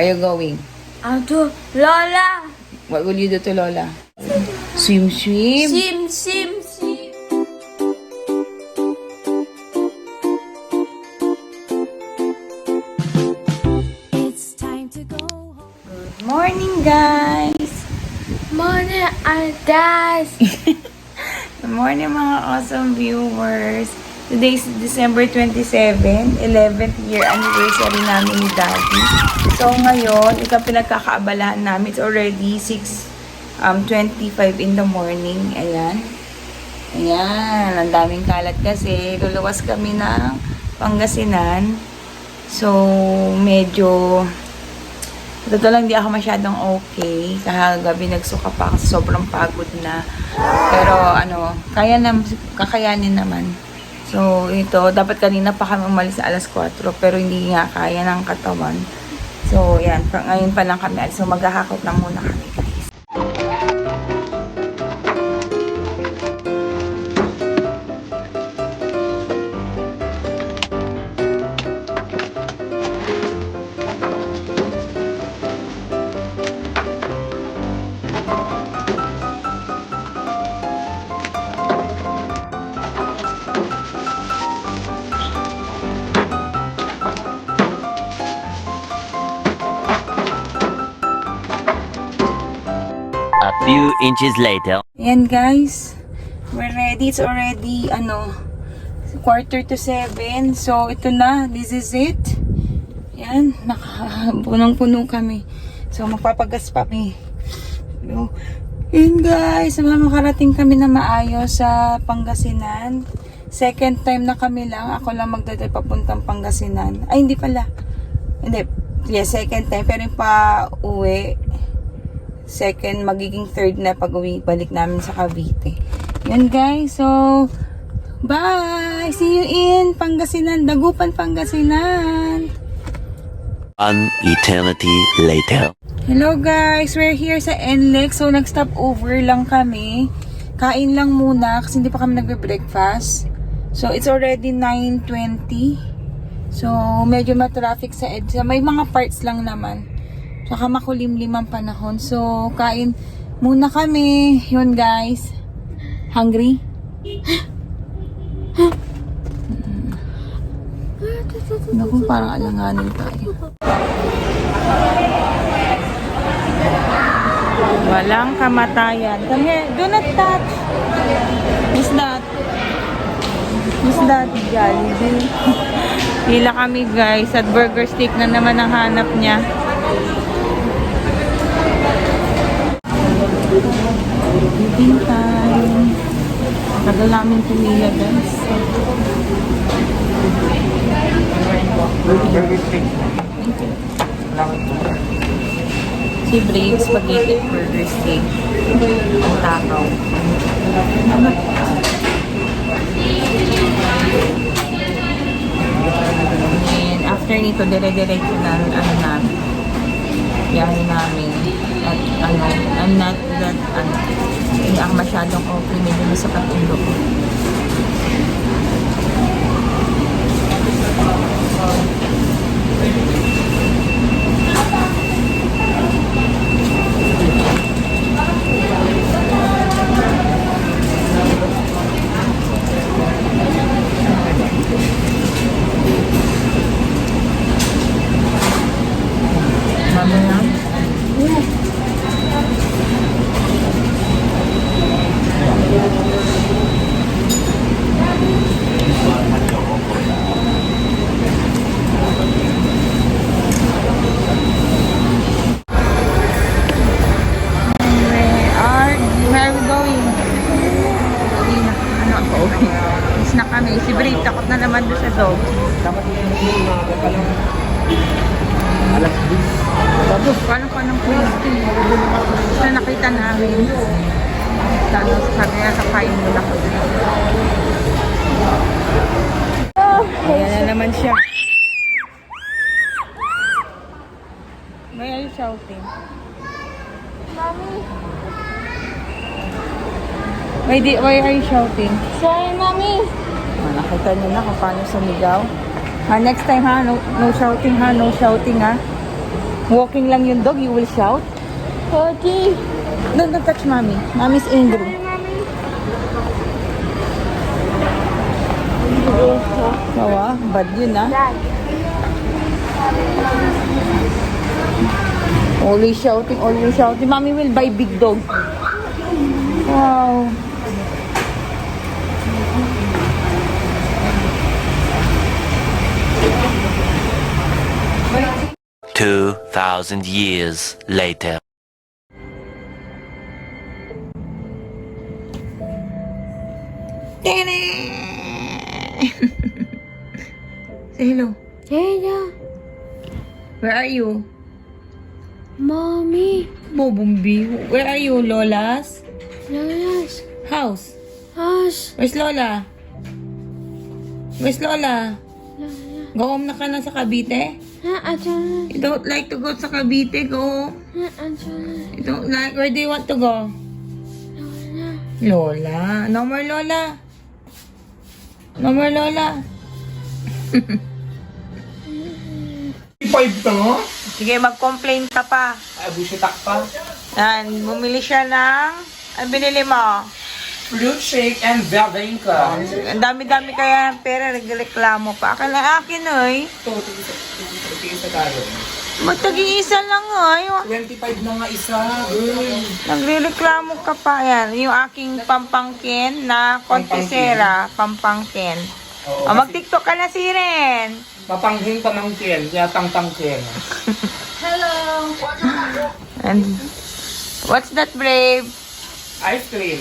Are you going? To Lola. What will you do to Lola? Swim, swim. Sim, sim, sim. It's time to go home. Good morning, guys. Morning, guys. Good morning, mga awesome viewers. Today is December 27, 11th year anniversary namin ni Daddy. So, ngayon, ito pinagkakaabalahan namin. It's already 6:25 in the morning. Ayan. Ayan. Ang daming kalat kasi. Luluwas kami ng Pangasinan. So, medyo... Totoo lang, di ako masyadong okay. Kahagabi nagsuka pa kasi sobrang pagod na. Pero, kakayanin naman. So, ito, dapat kanina pa kami umalis sa alas 4, pero hindi nga kaya ng katawan. So, yan, ngayon pa lang kami alis. So, maghahakot na muna kami, guys. A few inches later. Ayan, guys. We're ready. It's already, 6:45. So, ito na. This is it. Ayan. Punong-puno kami. So, magpapagas pa kami. Ayan, guys. Makarating kami na maayos sa Pangasinan. Second time na kami lang. Ako lang magdadal papuntang Pangasinan. Ay, hindi pala. Hindi. Yeah, second time. Pero yung pa-uwi. Second, magiging third na pag-uwi, balik namin sa Cavite. Yan, guys. So, bye! See you in Pangasinan. Dagupan, Pangasinan. One eternity later. Hello, guys. We're here sa NLEX. So, nag-stop over lang kami. Kain lang muna kasi hindi pa kami nagbe-breakfast. So, it's already 9:20. So, medyo ma-traffic sa EDSA. May mga parts lang naman. Saka makulimlim ang panahon. So, kain muna kami. Yun, guys. Hungry? Naku, parang alanganin tayo. Walang kamatayan. Come here. Do not touch. Miss that. Miss that. Jollibee. Pila kami, guys. At burger steak na naman ang hanap niya. Eating time. Tagal namin pumila, guys. Si Brave Spaghetti Burger Steak. Ang takaw. And after nito, dire-diretso na namin. Biyahe namin. At I'm not that, hindi ako masyadong okay, medyo masakit ang loob. Mamaya. Miss na kami. Si Brave, takot na naman doon sa dog. Dapat hindi na ako palang alas 10. Tapos, paano pa ng pwesto? Ito nakita namin. Tapos, sabi nga, kakain mo na ko. Ayan na naman siya. Why are you shouting? Mommy. Why are you shouting? Sorry, Mommy. Nakita niyo na kung paano sumigaw. Next time ha, no shouting ha, no shouting ha. Walking lang yung dog, you will shout. Poti. Don't touch mommy. Mommy's angry. Sawa, bad yun ah. Dad. Always shouting, always shouting. Mommy will buy big dog. Wow. Two 2,000 years later. Say hello. Dada. Where are you? Mommy. Bobumbi. Where are you, Lola's Lola's house? house. Where's Lola? Where's Lola? Lola. Go home na ka na sa Cavite? Asan. You don't like to go sa Cavite? Go home. Asan. You don't like? Where do you want to go? Lola. Lola. No more Lola. No more Lola. 5 to? Sige, mag-complain ka pa. Ay, busitak pa. Yan, bumili siya ng... Ano binili mo? Fruit shake and Babenka. Ang dami-dami kaya ng pera, nagreklamo pa. Akala akin, oy. Ito, sa talo. Magtag-iisa lang, oy. 25 na nga isa. Girl. Nagreklamo ka pa. Yan, yung aking pampangkin na kontesera. Pampangkin. Oo, O, mag-tiktok ka na, Siren. Papanghing pamangkin, yatang tangkin. And, what's that, Brave? Ice cream.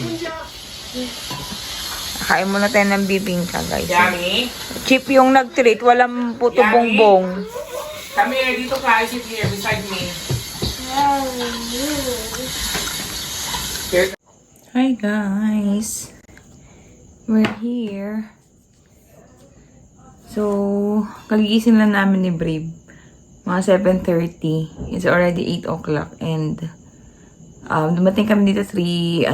Kain muna tayo ng bibingka, guys. Yummy. Chip yung nag-treat, walang puto Yummy. bongbong. Come here, dito ka. Sit here beside me. Here. Hi, guys. We're here. So, kagigising lang namin ni Brave. Mga 7:30. It's already 8 o'clock and dumating kami dito 3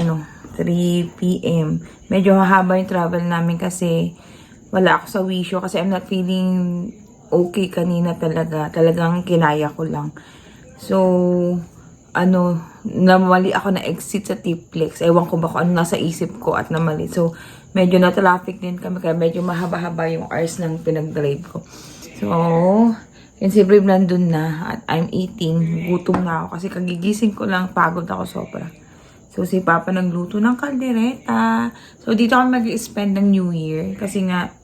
p.m. Medyo hahaba yung travel namin kasi wala ako sa wisyo kasi I'm not feeling okay kanina talaga. Talagang kinaya ko lang. So, namali ako na exit sa Tiplex. Ewan ko ba kung ano nasa isip ko at namali. So, medyo na traffic din kami kaya medyo mahaba-haba yung hours ng pinag-drive ko. So, yun si Brave nandun na at I'm eating. Gutom na ako kasi kagigising ko lang. Pagod ako sobra. So, si Papa nagluto ng kaldereta. So, dito kami mag-spend ng New Year. Kasi nga,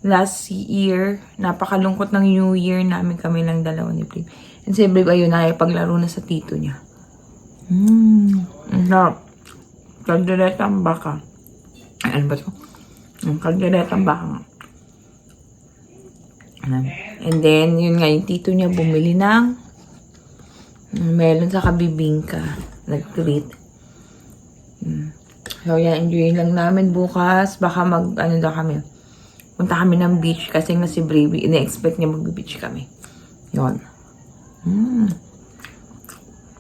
last year, napakalungkot ng New Year namin kami lang dalawa ni Brave. And si Brave, ayun, paglaro na sa tito niya. Ang sarap. Kaldereta ang baka. Ay, ano ba ito? Ang kaldereta ang baka nga. And then, yun nga, yung tito niya bumili ng melon sa kabibingka. Nag-treat. So, yan, enjoy lang namin bukas. Baka daw kami. Punta kami ng beach kasi nga si Brave, ina-expect niya mag-beach kami. Yun.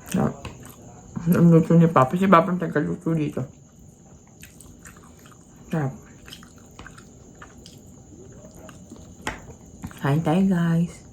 So, ang luto ni Papa. Si Papa ang tagaluto dito. Sarap. Kain tayo, guys.